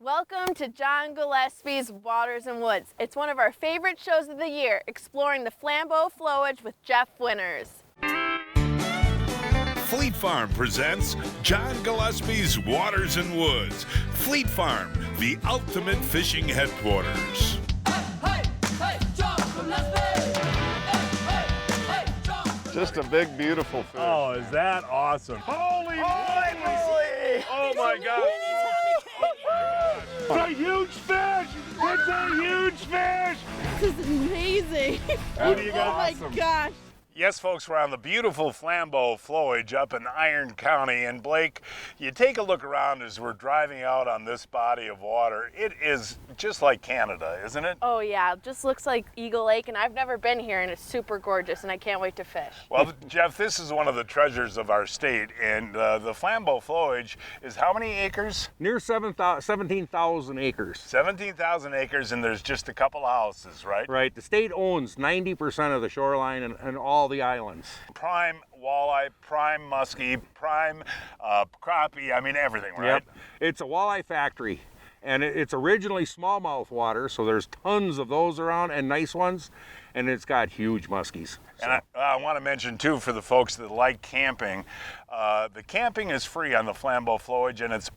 Welcome to John Gillespie's Waters and Woods. It's one of our favorite shows of the year, exploring the Flambeau Flowage with Jeff Winters. Fleet Farm presents John Gillespie's Waters and Woods. Fleet Farm, the ultimate fishing headquarters. Just a big, beautiful fish. Oh, is that awesome? Holy moly! Oh my God! It's a huge fish! It's a huge fish! This is amazing. What do you got? Oh my gosh. Yes, folks, we're on the beautiful Flambeau Flowage up in Iron County. And Blake, you take a look around as we're driving out on this body of water. It is just like Canada, isn't it? Oh yeah, it just looks like Eagle Lake, and I've never been here, and it's super gorgeous, and I can't wait to fish. Well, Jeff, this is one of the treasures of our state, and the Flambeau Flowage is how many acres? Near 17,000 acres. 17,000 acres, and there's just a couple of houses, right? Right. The state owns 90% of the shoreline and all the islands. Prime walleye, prime muskie, prime crappie, I mean everything, right? Yep. It's a walleye factory, and it's originally smallmouth water, so there's tons of those around and nice ones, and it's got huge muskies. So. And I want to mention too, for the folks that like camping, the camping is free on the Flambeau Flowage, and it's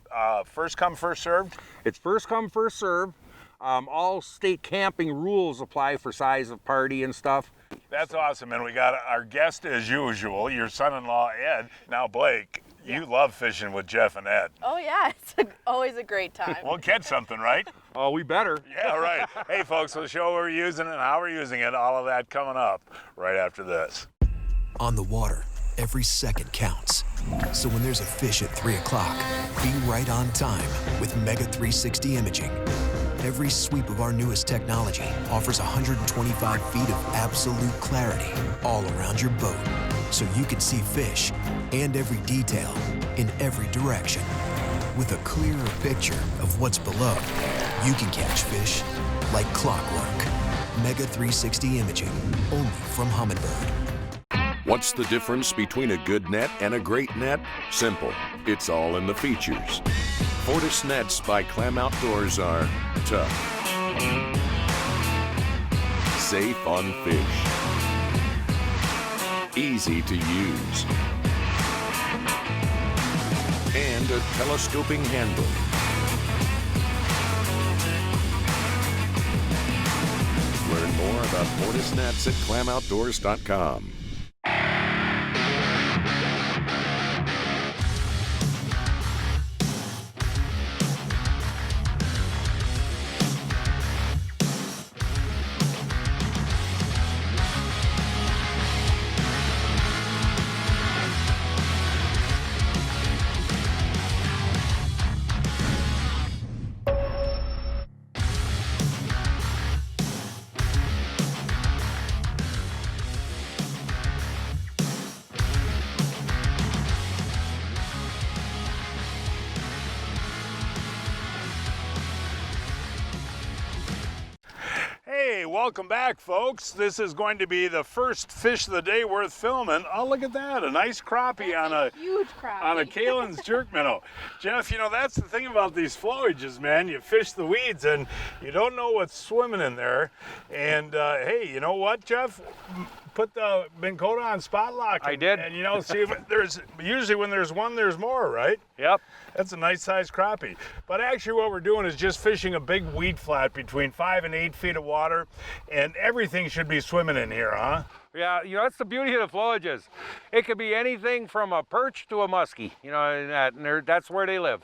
first come, first served? It's first come, first served. All state camping rules apply for size of party and stuff. That's awesome, and we got our guest as usual, your son-in-law Ed. Now Blake, you love fishing with Jeff and Ed. Oh yeah, it's always a great time. We'll catch something, right? Oh, we better. Yeah, right. Hey folks, we'll show we're using it and how we're using it, all of that coming up right after this. On the water, every second counts. So when there's a fish at 3 o'clock, be right on time with Mega 360 imaging. Every sweep of our newest technology offers 125 feet of absolute clarity all around your boat, so you can see fish and every detail in every direction. With a clearer picture of what's below, you can catch fish like clockwork. Mega 360 imaging, only from Humminbird. What's the difference between a good net and a great net? Simple. It's all in the features. Fortis nets by Clam Outdoors are tough, safe on fish, easy to use, and a telescoping handle. Learn more about Fortis nets at clamoutdoors.com. Hey, welcome back, folks. This is going to be the first fish of the day worth filming. Oh, look at that, a nice crappie on a huge crappie on a Kalen's jerk minnow. Jeff, you know, that's the thing about these flowages, man. You fish the weeds and you don't know what's swimming in there. And hey, you know what, Jeff? Put the Minn Kota on spot lock. I did. And you know, see if there's usually when there's one, there's more, right? Yep. That's a nice sized crappie. But actually what we're doing is just fishing a big weed flat between 5 and 8 feet of water, and everything should be swimming in here, huh? Yeah, you know, that's the beauty of the flowages. It could be anything from a perch to a muskie, you know, and that's where they live.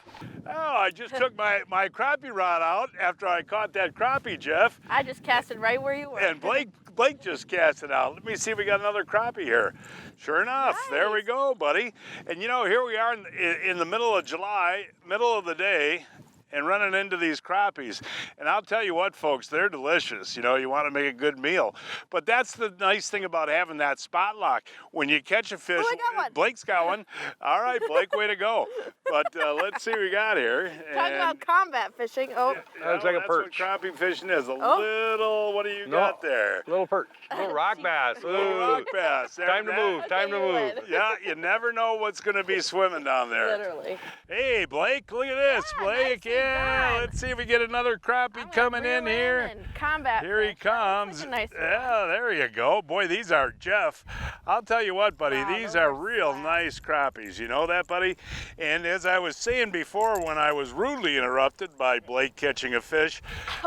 Oh, I just took my crappie rod out after I caught that crappie, Jeff. I just cast it right where you were. And Blake just cast it out. Let me see if we got another crappie here. Sure enough, Nice. There we go, buddy. And you know, here we are in the middle of July, middle of the day, and running into these crappies. And I'll tell you what, folks, they're delicious. You know, you want to make a good meal. But that's the nice thing about having that spot lock. When you catch a fish, Oh, I got one. Blake's got one. All right, Blake, way to go. But let's see what we got here. Talk about combat fishing. Oh, That looks like a that's perch. what crappie fishing is. A Oh. little, what do you got there? Little perch. Little rock bass. Little rock bass. Time to move. Time to Okay, you move. would. Yeah, you never know what's going to be swimming down there. literally. Hey, Blake, look at this. Yeah, Blake, nicely yeah. done. Let's see if we get another crappie I'm gonna coming in reel here. and combat Here he fish. That comes. looks like a nice one. Yeah, there you go. Boy, these are, Jeff, I'll tell you what, buddy, Wow, these those are are real flat. nice crappies. You know that, buddy? And as I was saying before when I was rudely interrupted by Blake catching a fish,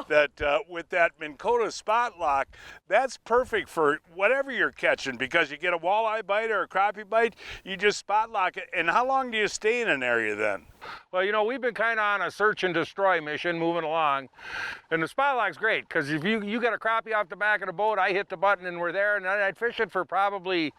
that with that Minn Kota spot lock, that's perfect for whatever you're catching because you get a walleye bite or a crappie bite, you just spot lock it. And how long do you stay in an area then? Well, you know, we've been kind of on a search and destroy mission moving along. And the spot lock's great because if you get a crappie off the back of the boat, I hit the button and we're there. And I'd fish it for probably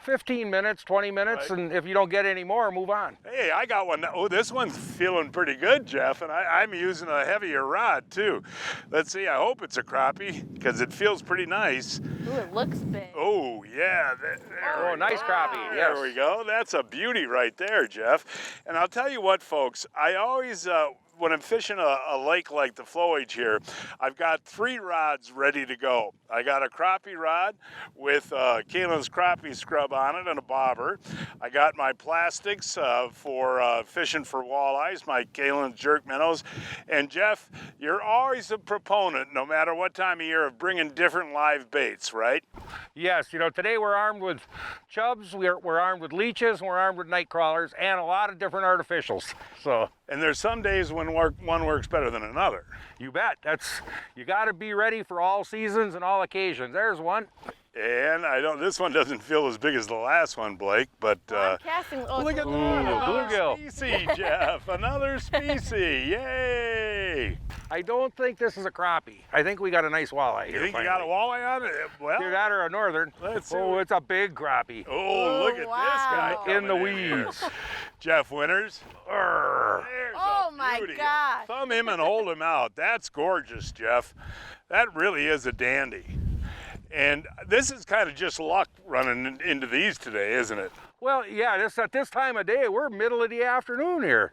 15 minutes, 20 minutes. Right. And if you don't get any more, move on. Hey, I got one. Oh, this one's feeling pretty good, Jeff, and I'm using a heavier rod too. Let's see, I hope it's a crappie because it feels pretty nice. Ooh, it looks big. Oh, yeah. There Oh, we nice go. crappie, There yes. we go. That's a beauty right there, Jeff. And I'll tell you what, folks, I always, when I'm fishing a lake like the Flowage here, I've got 3 rods ready to go. I got a crappie rod with Kaylin's crappie scrub on it and a bobber. I got my plastics for fishing for walleyes, my Kaylin's jerk minnows. And Jeff, you're always a proponent, no matter what time of year, of bringing different live baits, right? Yes, you know, today we're armed with chubs, we're armed with leeches, and we're armed with night crawlers, and a lot of different artificials. So, And there's some days when one works better than another. you bet. You got to be ready for all seasons and all occasions. There's one. And this one doesn't feel as big as the last one, Blake, but I'm casting. Oh, look it's at a that, little- another bluegill. species, Jeff, another species, yay! I don't think this is a crappie. I think we got a nice walleye You here. think you got a finally. walleye on it? Well, Either that or a northern. Let's see Oh, what- it's a big crappie. oh, look at wow. this guy In the coming here. weeds. Jeff Winters. Urgh. There's Oh, a my beauty. gosh. Thumb him and hold him out. That's gorgeous, Jeff. That really is a dandy. And this is kind of just luck running into these today, isn't it? Well, yeah, at this time of day, we're middle of the afternoon here.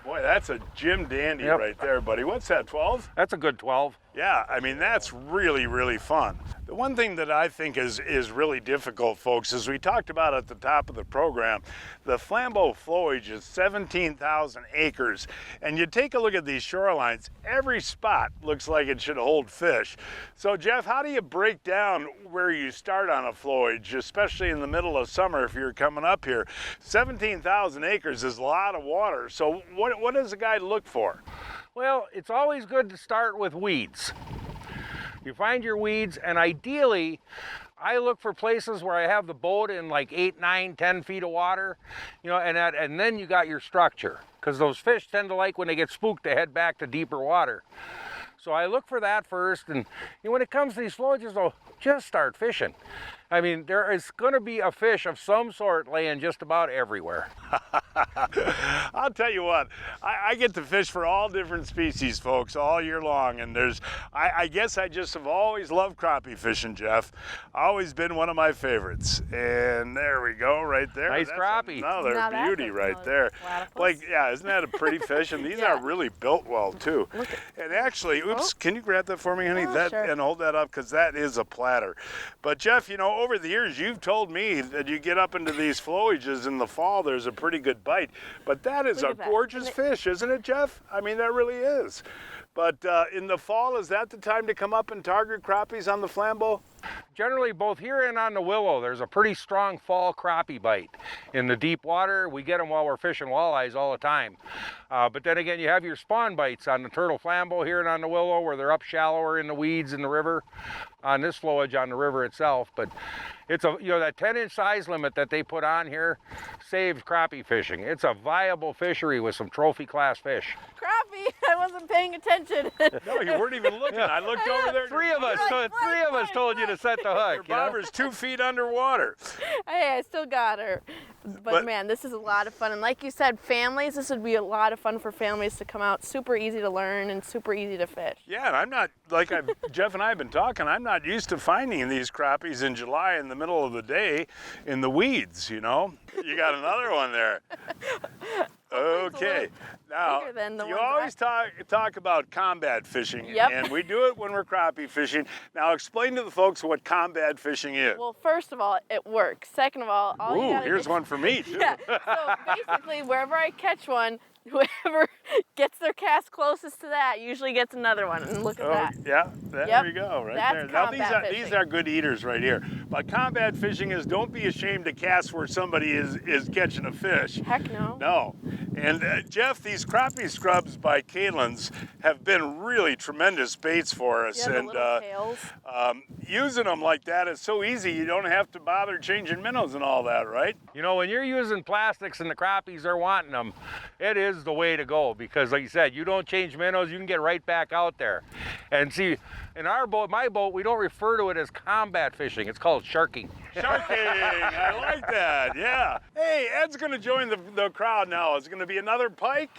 Boy, that's a Jim Dandy Yep. right there, buddy. What's that, 12? That's a good 12. Yeah, I mean, that's really, really fun. The one thing that I think is really difficult, folks, as we talked about at the top of the program, the Flambeau Flowage is 17,000 acres. And you take a look at these shorelines, every spot looks like it should hold fish. So, Jeff, how do you break down where you start on a flowage, especially in the middle of summer if you're coming up here? 17,000 acres is a lot of water. So what does a guy look for? Well, it's always good to start with weeds. You find your weeds, and ideally, I look for places where I have the boat in like 8, 9, 10 feet of water, you know, and then you got your structure, because those fish tend to like when they get spooked to head back to deeper water. So I look for that first, and you know, when it comes to these flowages, though, just start fishing. I mean, there is going to be a fish of some sort laying just about everywhere. I'll tell you what, I get to fish for all different species, folks, all year long. And I guess I just have always loved crappie fishing, Jeff. Always been one of my favorites. And there we go, right there. Nice That's crappie. another Now that's beauty a right small there. platypus. Like, yeah, isn't that a pretty fish? And these Yeah. are really built well, too. And actually, oops, can you grab that for me, honey? Oh, sure. And hold that up, because that is a platter. But Jeff, you know, over the years, you've told me that you get up into these flowages in the fall, there's a pretty good bite. But that is Look a at that. gorgeous And fish, isn't it, Jeff? I mean, that really is. But in the fall, is that the time to come up and target crappies on the Flambeau? Generally, both here and on the Willow, there's a pretty strong fall crappie bite. In the deep water, we get them while we're fishing walleyes all the time. But then again, you have your spawn bites on the Turtle-Flambeau here and on the Willow, where they're up shallower in the weeds in the river. On this flowage on the river itself, but it's that 10-inch size limit that they put on here saves crappie fishing. It's a viable fishery with some trophy class fish. Crappie! I wasn't paying attention. No, you weren't even looking. I looked over there. Three of us told you to set the Your hook. You know? bobber's 2 feet underwater. Hey, I still got her. But man, this is a lot of fun. And like you said, families, this would be a lot of fun for families to come out. Super easy to learn and super easy to fish. Yeah, and I'm not, like Jeff and I have been talking, I'm not used to finding these crappies in July in the middle of the day in the weeds, you know? You got another one there. Okay. Now, bigger than the you ones always talk about combat fishing, Yep. and we do it when we're crappie fishing. Now, explain to the folks what combat fishing is. Well, first of all, it works. Second of all, you Ooh, gotta here's do- one for me, too. Yeah. So basically, wherever I catch one, whoever gets their cast closest to that usually gets another one. And look at that. Yeah, there Yep. we go, right That's there. Now combat these fishing. are good eaters right here. But combat fishing is don't be ashamed to cast where somebody is catching a fish. Heck no. No. And Jeff, these crappie scrubs by Caitlin's have been really tremendous baits for us. Yeah, the and little tails. using them like that is so easy. You don't have to bother changing minnows and all that, right? You know, when you're using plastics and the crappies are wanting them, it is the way to go because, like you said, you don't change minnows, you can get right back out there. And see, in our boat, my boat, we don't refer to it as combat fishing. It's called sharking. Sharking, I like that, yeah. Hey, Ed's gonna join the crowd now. Is it gonna be another pike?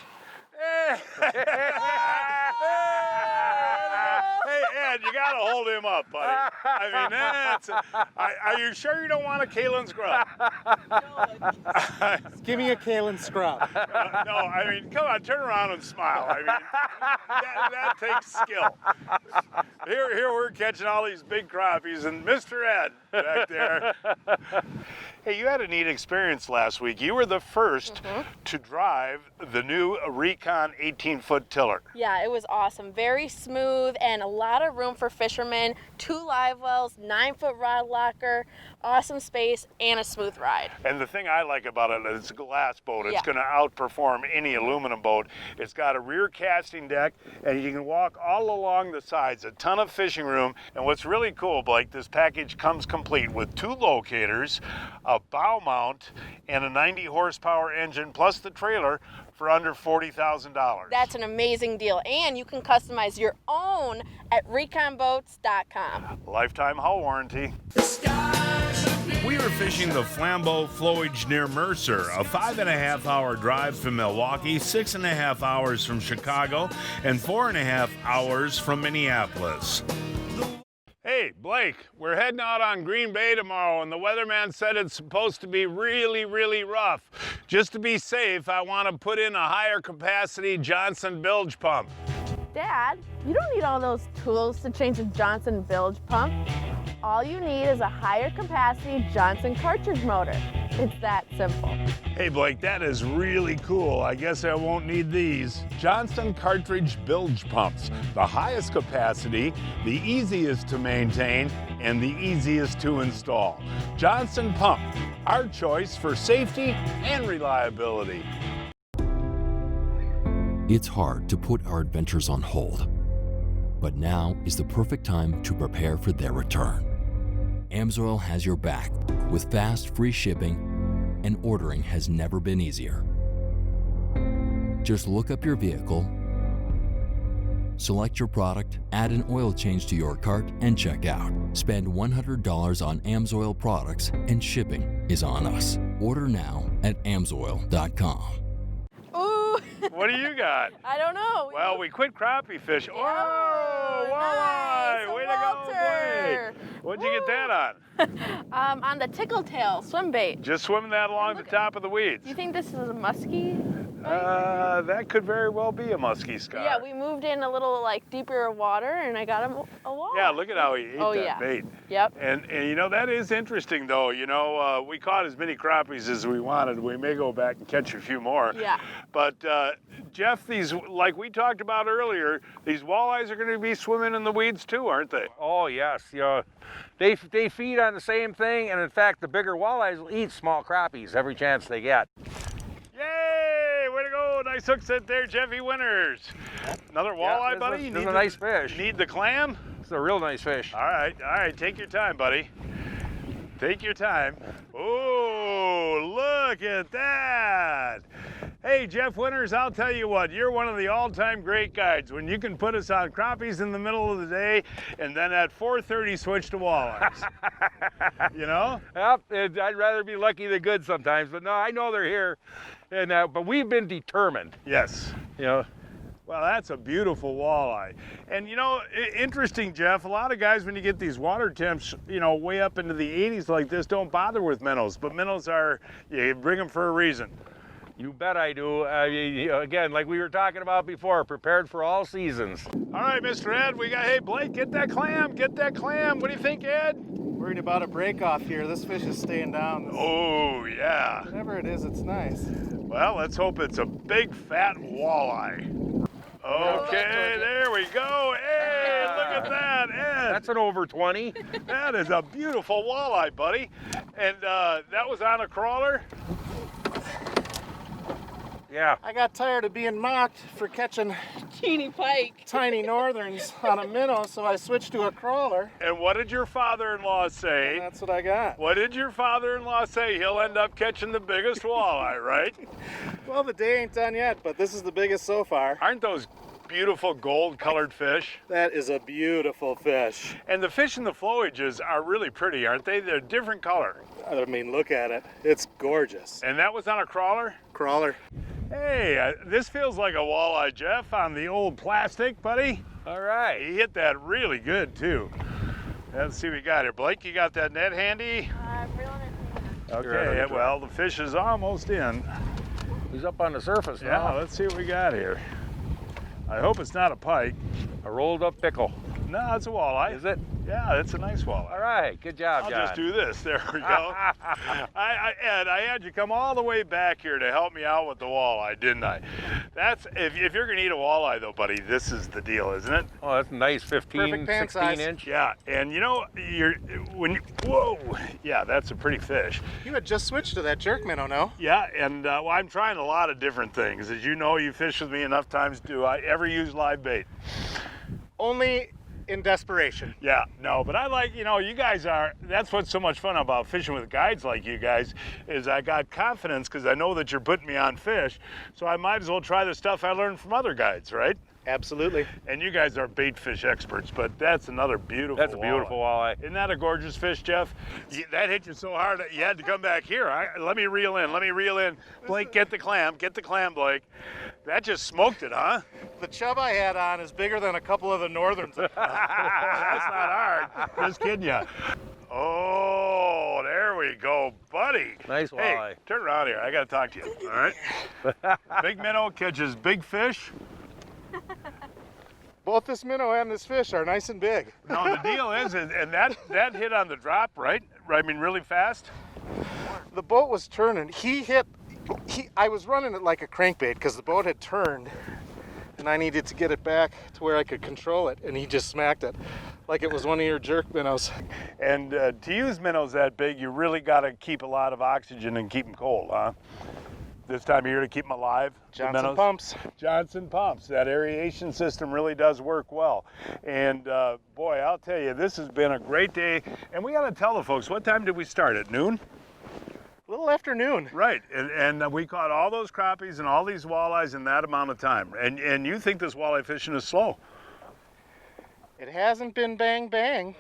Hey, Ed, you gotta hold him up, buddy. I mean, are you sure you don't want a Caitlin's grub? Give me a Kalen scrub. No, I mean, come on, turn around and smile. I mean, that takes skill. Here we're catching all these big crappies, and Mr. Ed back there. Hey, you had a neat experience last week. You were the first to drive the new Recon 18-foot tiller. Yeah, it was awesome. Very smooth and a lot of room for fishermen. 2 live wells, 9-foot rod locker, awesome space, and a smooth ride. And the thing I like about it is it's a glass boat. It's Yeah. going to outperform any aluminum boat. It's got a rear casting deck, and you can walk all along the sides. A ton of fishing room. And what's really cool, Blake, this package comes complete with 2 locators, a bow mount, and a 90 horsepower engine, plus the trailer for under $40,000. That's an amazing deal. And you can customize your own at reconboats.com. Lifetime hull warranty. We were fishing the Flambeau Flowage near Mercer, a 5.5-hour drive from Milwaukee, 6.5 hours from Chicago, and 4.5 hours from Minneapolis. Hey, Blake, we're heading out on Green Bay tomorrow, and the weatherman said it's supposed to be really, really rough. Just to be safe, I want to put in a higher capacity Johnson bilge pump. Dad, you don't need all those tools to change a Johnson bilge pump. All you need is a higher capacity Johnson cartridge motor. It's that simple. Hey, Blake, that is really cool. I guess I won't need these. Johnson cartridge bilge pumps. The highest capacity, the easiest to maintain, and the easiest to install. Johnson Pump, our choice for safety and reliability. It's hard to put our adventures on hold, but now is the perfect time to prepare for their return. Amsoil has your back with fast, free shipping, and ordering has never been easier. Just look up your vehicle, select your product, add an oil change to your cart, and check out. Spend $100 on Amsoil products, and shipping is on us. Order now at amsoil.com. Ooh, What do you got? I don't know. Well, we quit crappie fish. Yeah, Oh, walleye! nice, Way a to go, Walter. Blake! What'd you get that on? On the tickle tail swim bait. Just swimming that along the top of the weeds. Do you think this is a muskie? That could very well be a muskie scar. Yeah, we moved in a little like deeper water, and I got him a walleye. Yeah, look at how he ate Oh, that yeah. bait. Yep. And you know, that is interesting though. You know, we caught as many crappies as we wanted. We may go back and catch a few more. Yeah. But Jeff, these, like we talked about earlier, these walleyes are going to be swimming in the weeds too, aren't they? Oh yes, you know, they feed on the same thing, and in fact, the bigger walleyes will eat small crappies every chance they get. Yay! Way to go! Nice hook set there, Jeffy Winters. Another walleye, this buddy? is- You this is need a nice fish. Need the clam? It's a real nice fish. All right, take your time, buddy. Take your time. Oh, look at that. Hey, Jeff Winters, I'll tell you what, you're one of the all-time great guides when you can put us on crappies in the middle of the day and then at 4:30 switch to walleyes. You know? Yep, I'd rather be lucky than good sometimes, but no, I know they're here, and but we've been determined. Yes. You know, Well, that's a beautiful walleye. And you know, interesting, Jeff, a lot of guys, when you get these water temps, you know, way up into the 80s like this, don't bother with minnows. But minnows are, you bring them for a reason. You bet I do. Again, like we were talking about before, prepared for all seasons. All right, Mr. Ed, hey, Blake, get that clam. What do you think, Ed? Worried about a break off here. This fish is staying down. Oh, yeah. Whatever it is, it's nice. Well, let's hope it's a big, fat walleye. Okay, there we go. Ed, look at that, Ed. That's an over 20. That is a beautiful walleye, buddy. And that was on a crawler? Yeah. I got tired of being mocked for catching Teeny pike. tiny northerns on a minnow, so I switched to a crawler. And what did your father-in-law say? And that's what I got. What did your father-in-law say? He'll end up catching the biggest walleye, right? Well, the day ain't done yet, but this is the biggest so far. Aren't those beautiful gold-colored fish? That is a beautiful fish. And the fish in the flowages are really pretty, aren't they? They're a different color. I mean, look at it. It's gorgeous. And that was on a crawler? Crawler. Hey, this feels like a walleye, Jeff, on the old plastic, buddy. All right. He hit that really good, too. Let's see what we got here. Blake, you got that net handy? I'm reeling it. Okay, well, the fish is almost in. He's up on the surface Yeah, now. let's see what we got here. I hope it's not a pike. A rolled up pickle. No, it's a walleye. Is it? Yeah, it's a nice walleye. All right, good job, I'll John. just do this. There we go. Ed, I had you come all the way back here to help me out with the walleye, didn't I? That's if you're gonna eat a walleye though, buddy, this is the deal, isn't it? Oh, that's a nice 15, Perfect pan 16 size. inch. Yeah, and you know, whoa, yeah, that's a pretty fish. You had just switched to that jerk minnow, no? Yeah, and well, I'm trying a lot of different things. As you know, you fish with me enough times. Do I ever use live bait? Only in desperation. Yeah, no, but I like, you guys that's what's so much fun about fishing with guides like you guys, is I got confidence because I know that you're putting me on fish, so I might as well try the stuff I learned from other guides, right? Absolutely. And you guys are bait fish experts, but that's another beautiful That's a beautiful walleye. Isn't that a gorgeous fish, Jeff? That hit you so hard that you had to come back here. Let me reel in. Blake, get the clam, Blake. That just smoked it, huh? The chub I had on is bigger than a couple of the northerns. That's not hard. Just kidding you. Oh, there we go, buddy. Nice walleye. Hey, turn around here. I got to talk to you. All right. Big minnow catches big fish. Both this minnow and this fish are nice and big. No, the deal is, and that hit on the drop, right? I mean, really fast. The boat was turning. I was running it like a crankbait because the boat had turned and I needed to get it back to where I could control it, and he just smacked it like it was one of your jerk minnows. And to use minnows that big, you really got to keep a lot of oxygen and keep them cold, huh? This time of year to keep them alive. Johnson pumps. Johnson pumps. That aeration system really does work well. And boy, I'll tell you, this has been a great day. And we got to tell the folks, what time did we start? At noon? A little after noon. Right, and we caught all those crappies and all these walleyes in that amount of time. And you think this walleye fishing is slow? It hasn't been bang bang.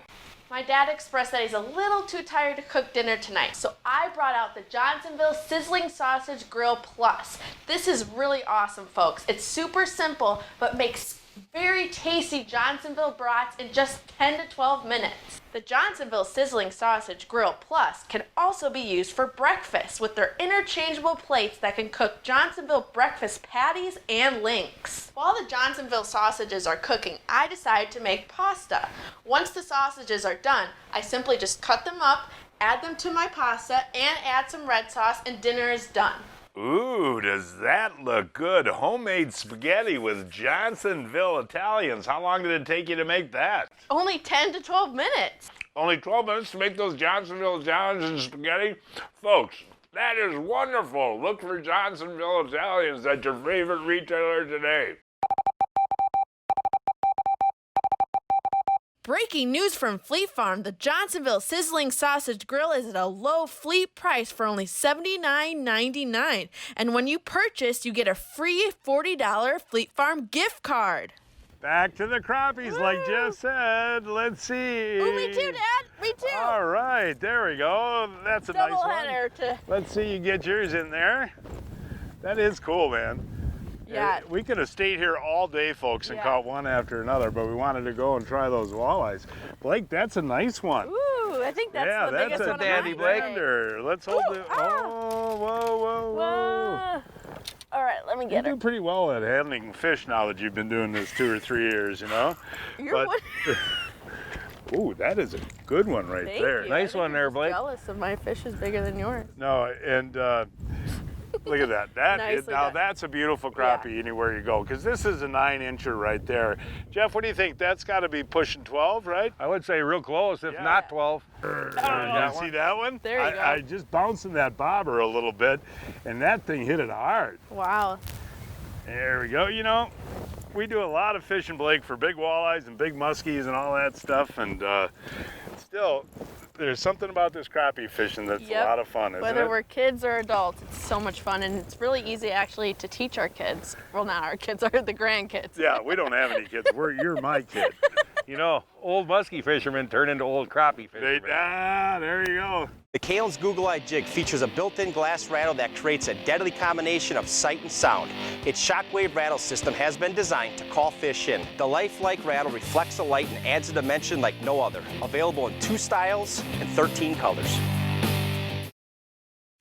My dad expressed that he's a little too tired to cook dinner tonight, so I brought out the Johnsonville Sizzling Sausage Grill Plus. This is really awesome, folks. It's super simple, but makes very tasty Johnsonville brats in just 10 to 12 minutes. The Johnsonville Sizzling Sausage Grill Plus can also be used for breakfast with their interchangeable plates that can cook Johnsonville breakfast patties and links. While the Johnsonville sausages are cooking, I decided to make pasta. Once the sausages are done, I simply just cut them up, add them to my pasta, and add some red sauce, and dinner is done. Ooh, does that look good? Homemade spaghetti with Johnsonville Italians. How long did it take you to make that? Only 10 to 12 minutes. Only 12 minutes to make those Johnsonville Italians and spaghetti? Folks, that is wonderful. Look for Johnsonville Italians at your favorite retailer today. Breaking news from Fleet Farm, the Johnsonville Sizzling Sausage Grill is at a low fleet price for only $79.99. And when you purchase, you get a free $40 Fleet Farm gift card. Back to the crappies, Woo! like Jeff said. Let's see. Ooh, me too, Dad. Me too. All right, there we go. That's a nice one. Doubleheader. Let's see you get yours in there. That is cool, man. Yeah. We could have stayed here all day, folks, and Yeah. caught one after another, but we wanted to go and try those walleyes. Blake, that's a nice one. Ooh, I think that's the biggest a one of dandy mine today. blender. Let's hold it. Ah. Oh, whoa, whoa, whoa. All right, let me get You her. do pretty well at handling fish now that you've been doing this 2 or 3 years, you know? Ooh, that is a good one right Thank there. you. Nice I one think there, I'm just Blake. jealous of my fish is bigger than yours. No, and look at that. Nicely Now done. that's a beautiful crappie anywhere you go, because this is a 9-incher right there. Jeff, what do you think? That's got to be pushing 12, right? I would say real close, if not 12. You see that one? There you go. I just bouncing that bobber a little bit, and that thing hit it hard. Wow. There we go. You know, we do a lot of fishing, Blake, for big walleyes and big muskies and all that stuff, and still, there's something about this crappie fishing that's a lot of fun, isn't Whether it? we're kids or adults, it's so much fun, and it's really easy actually to teach our kids. Well, not our kids, are the grandkids. Yeah, we don't have any kids. You're my kid. You know, old muskie fishermen turn into old crappie fishermen. There you go. The Kalen's Google Eye jig features a built-in glass rattle that creates a deadly combination of sight and sound. Its shockwave rattle system has been designed to call fish in. The lifelike rattle reflects the light and adds a dimension like no other. Available in 2 styles and 13 colors.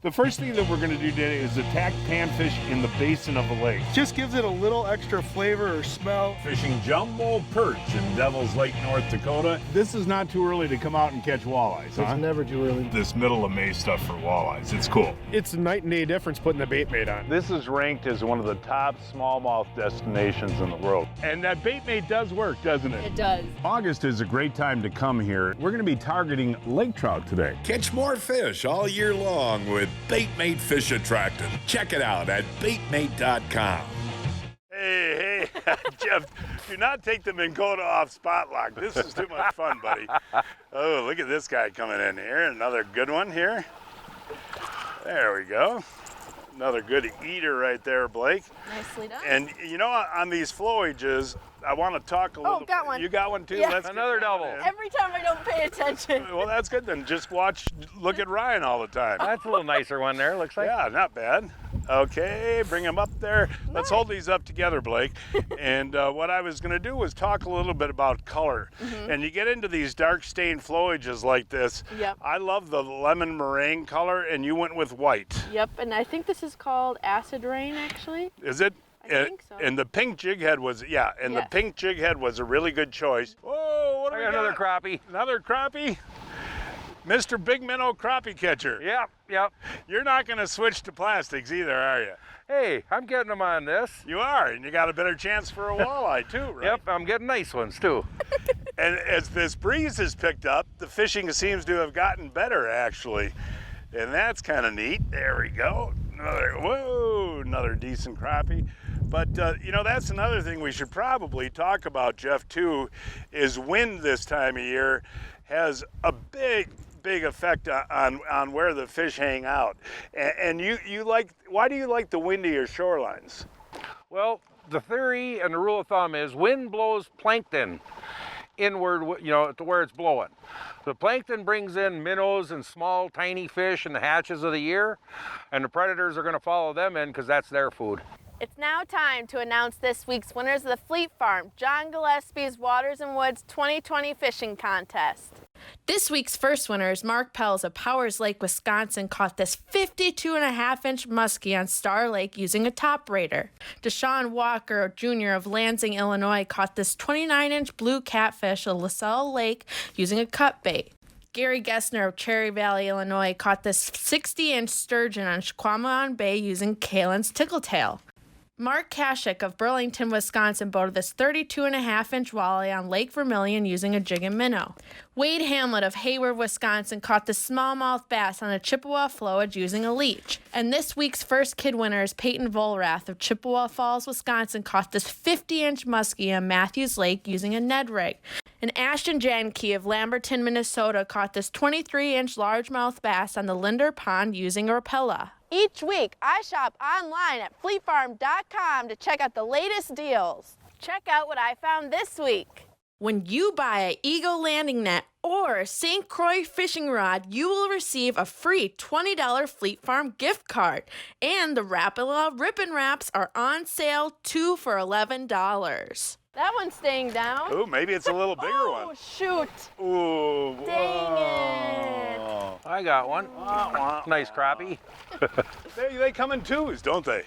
The first thing that we're going to do today is attack panfish in the basin of the lake. Just gives it a little extra flavor or smell. Fishing jumbo perch in Devil's Lake, North Dakota. This is not too early to come out and catch walleyes, huh? It's never too early. This middle of May stuff for walleyes. It's cool. It's a night and day difference putting the bait mate on. This is ranked as one of the top smallmouth destinations in the world. And that bait mate does work, doesn't it? It does. August is a great time to come here. We're going to be targeting lake trout today. Catch more fish all year long with Baitmate Fish Attractant. Check it out at baitmate.com. Hey, Jeff, do not take the Minn Kota off spot lock. This is too much fun, buddy. Oh, look at this guy coming in here. Another good one here. There we go. Another good eater right there, Blake. Nicely done. And you know, on these flowages, I want to talk a little. got one. You got one too? Yeah. Let's get Another that double. in. Every time I don't pay attention. Well, that's good then. Just look at Ryan all the time. That's a little nicer one there, looks like. Yeah, not bad. Okay, bring them up there. Let's hold these up together, Blake. And what I was going to do was talk a little bit about color. And you get into these dark stained flowages like this. Yep. I love the lemon meringue color, and you went with white. Yep, and I think this is called acid rain, actually. Is it? I think so. And the pink jig head was, the pink jig head was a really good choice. Whoa, what do I we got got? another crappie. Another crappie? Mr. Big Minnow Crappie Catcher. Yep. You're not going to switch to plastics either, are you? Hey, I'm getting them on this. You are, and you got a better chance for a walleye too, right? Yep, I'm getting nice ones too. And as this breeze has picked up, the fishing seems to have gotten better actually. And that's kind of neat. There we go. Another decent crappie. But you know, that's another thing we should probably talk about, Jeff, too, is wind this time of year has a big effect on where the fish hang out. And why do you like the windier shorelines? Well, the theory and the rule of thumb is wind blows plankton inward, to where it's blowing. The plankton brings in minnows and small, tiny fish in the hatches of the year, and the predators are going to follow them in because that's their food. It's now time to announce this week's winners of the Fleet Farm John Gillespie's Waters and Woods 2020 Fishing Contest. This week's first winner is Mark Pelz of Powers Lake, Wisconsin, caught this 52.5-inch muskie on Star Lake using a top raider. Dashun Walker Jr. of Lansing, Illinois, caught this 29-inch blue catfish at LaSalle Lake using a cut bait. Gary Gessner of Cherry Valley, Illinois, caught this 60-inch sturgeon on Squamish Bay using Kalen's Tickletail. Mark Kashik of Burlington, Wisconsin, boated this 32.5-inch walleye on Lake Vermilion using a jig and minnow. Wade Hamlet of Hayward, Wisconsin, caught the smallmouth bass on a Chippewa flowage using a leech. And this week's first kid winner is Peyton Volrath of Chippewa Falls, Wisconsin, caught this 50-inch muskie on Matthews Lake using a Ned rig. And Ashton Juhnke of Lamberton, Minnesota, caught this 23-inch largemouth bass on the Linder Pond using a Rapella. Each week, I shop online at fleetfarm.com to check out the latest deals. Check out what I found this week. When you buy an Eagle landing net or a St. Croix fishing rod, you will receive a free $20 Fleet Farm gift card. And the Rapala Ribbon Wraps are on sale, 2 for $11. That one's staying down. Ooh, maybe it's a little bigger one. Oh, shoot. Ooh. Dang it. I got one. Nice crappie. They come in twos, don't they?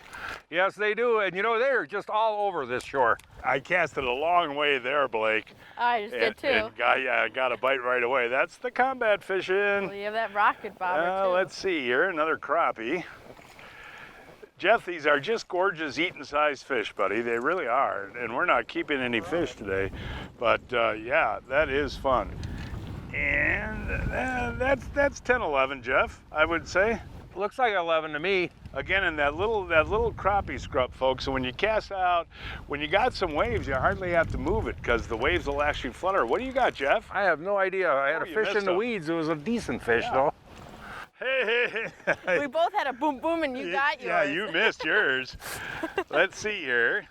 Yes, they do. And you know, they're just all over this shore. I cast it a long way there, Blake. I just did too. And got a bite right away. That's the combat fishing. Well, you have that rocket bobber too. Let's see here, another crappie. Jeff, these are just gorgeous eating size fish, buddy. They really are. And we're not keeping any fish today. But yeah, that is fun. And that's 10, 11, Jeff, I would say. Looks like 11 to me. Again, in that little crappie scrub, folks. So when you cast out, when you got some waves, you hardly have to move it because the waves will actually flutter. What do you got, Jeff? I have no idea. I had a fish in the weeds. It was a decent fish, though. Hey. We both had a boom boom and you got yours. Yeah, you missed yours. Let's see here.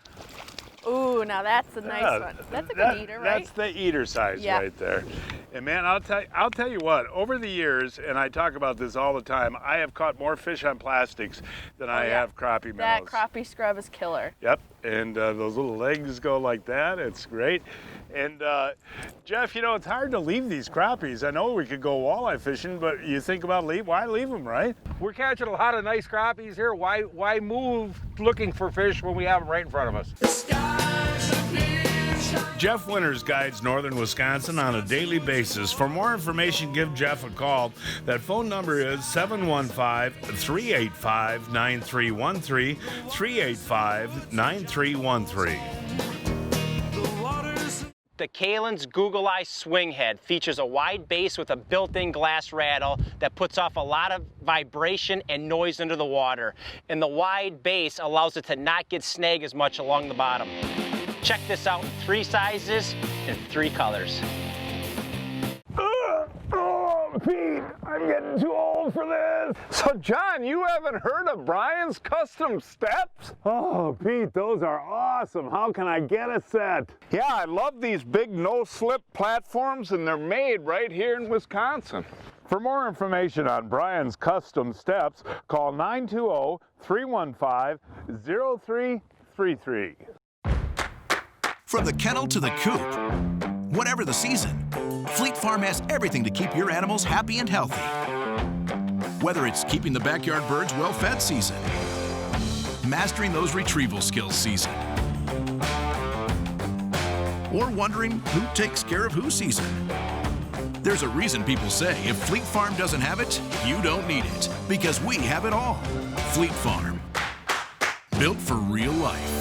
Ooh, now that's a nice one. That's a good eater, right? That's the eater size right there. And man, I'll tell you what, over the years, and I talk about this all the time, I have caught more fish on plastics than I have crappie minnows. That crappie scrub is killer. Yep, and those little legs go like that. It's great. And Jeff, you know, it's hard to leave these crappies. I know we could go walleye fishing, but you think about why leave them, right? We're catching a lot of nice crappies here. Why move looking for fish when we have them right in front of us? Jeff Winters guides northern Wisconsin on a daily basis. For more information, give Jeff a call. That phone number is 715-385-9313, 385-9313. The Kalen's Google Eye Swing Head features a wide base with a built-in glass rattle that puts off a lot of vibration and noise into the water. And the wide base allows it to not get snagged as much along the bottom. Check this out in 3 sizes and 3 colors. Oh, Pete, I'm getting too old for this. So, John, you haven't heard of Brian's Custom Steps? Oh, Pete, those are awesome. How can I get a set? Yeah, I love these big no-slip platforms, and they're made right here in Wisconsin. For more information on Brian's Custom Steps, call 920-315-0333. From the kennel to the coop, whatever the season, Fleet Farm has everything to keep your animals happy and healthy. Whether it's keeping the backyard birds well-fed season, mastering those retrieval skills season, or wondering who takes care of who season. There's a reason people say if Fleet Farm doesn't have it, you don't need it, because we have it all. Fleet Farm, built for real life.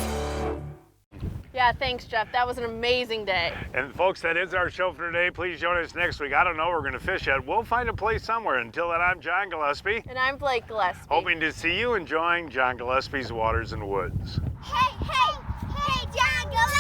Yeah, thanks, Jeff. That was an amazing day. And folks, that is our show for today. Please join us next week. I don't know where we're going to fish at. We'll find a place somewhere. Until then, I'm John Gillespie. And I'm Blake Gillespie. Hoping to see you enjoying John Gillespie's Waters and Woods. Hey, John Gillespie!